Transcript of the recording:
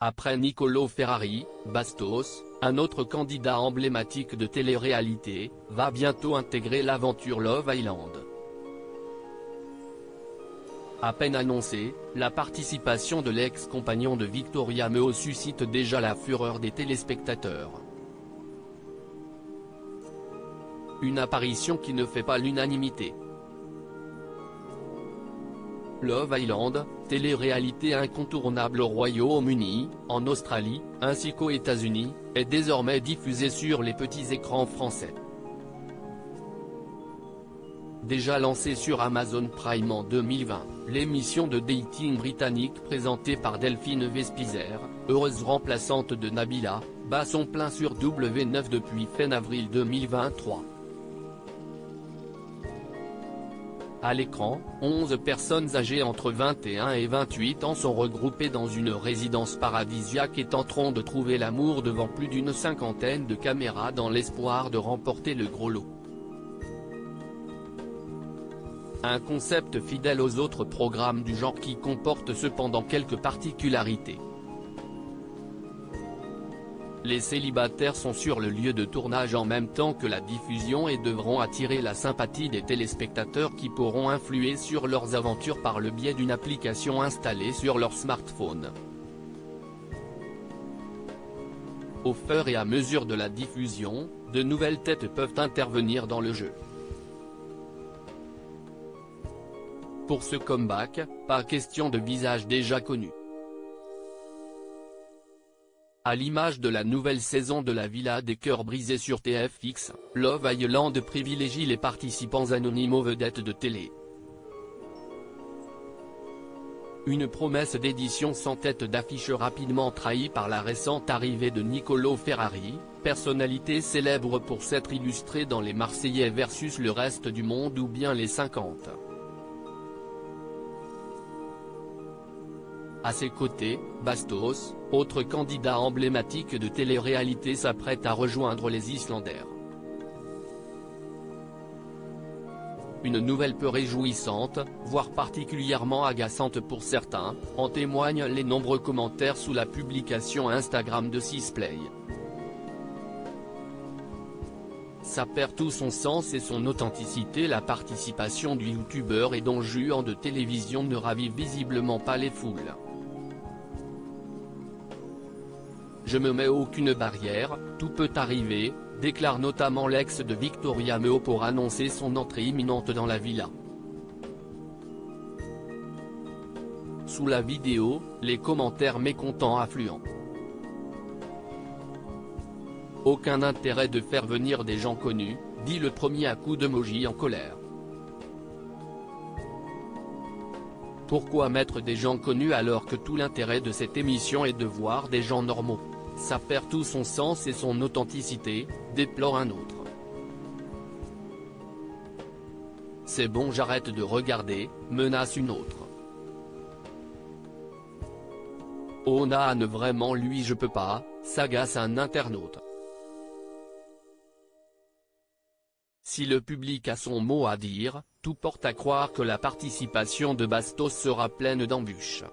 Après Niccolò Ferrari, Bastos, un autre candidat emblématique de télé-réalité, va bientôt intégrer l'aventure Love Island. À peine annoncée, la participation de l'ex-compagnon de Victoria Meo suscite déjà la fureur des téléspectateurs. Une apparition qui ne fait pas l'unanimité. Love Island, télé-réalité incontournable au Royaume-Uni, en Australie, ainsi qu'aux États-Unis, est désormais diffusée sur les petits écrans français. Déjà lancée sur Amazon Prime en 2020, l'émission de dating britannique présentée par Delphine Vespizer, heureuse remplaçante de Nabila, bat son plein sur W9 depuis fin avril 2023. À l'écran, 11 personnes âgées entre 21 et 28 ans sont regroupées dans une résidence paradisiaque et tenteront de trouver l'amour devant plus d'une cinquantaine de caméras dans l'espoir de remporter le gros lot. Un concept fidèle aux autres programmes du genre qui comporte cependant quelques particularités. Les célibataires sont sur le lieu de tournage en même temps que la diffusion et devront attirer la sympathie des téléspectateurs qui pourront influer sur leurs aventures par le biais d'une application installée sur leur smartphone. Au fur et à mesure de la diffusion, de nouvelles têtes peuvent intervenir dans le jeu. Pour ce comeback, pas question de visage déjà connu. À l'image de la nouvelle saison de la Villa des cœurs brisés sur TFX, Love Island privilégie les participants anonymes aux vedettes de télé. Une promesse d'édition sans tête d'affiche rapidement trahie par la récente arrivée de Niccolò Ferrari, personnalité célèbre pour s'être illustré dans les Marseillais versus le reste du monde ou bien les 50. À ses côtés, Bastos, autre candidat emblématique de télé-réalité, s'apprête à rejoindre les Islanders. Une nouvelle peu réjouissante, voire particulièrement agaçante pour certains, en témoignent les nombreux commentaires sous la publication Instagram de Sisplay. Ça perd tout son sens et son authenticité. La participation du youtubeur et don Juan de télévision ne ravive visiblement pas les foules. Je me mets aucune barrière, tout peut arriver, déclare notamment l'ex de Victoria Meo pour annoncer son entrée imminente dans la villa. Sous la vidéo, les commentaires mécontents affluent. Aucun intérêt de faire venir des gens connus, dit le premier à coups d'emoji en colère. Pourquoi mettre des gens connus alors que tout l'intérêt de cette émission est de voir des gens normaux? Ça perd tout son sens et son authenticité, déplore un autre. C'est bon, j'arrête de regarder, menace une autre. Oh Nan, vraiment lui je peux pas, s'agace un internaute. Si le public a son mot à dire, tout porte à croire que la participation de Bastos sera pleine d'embûches.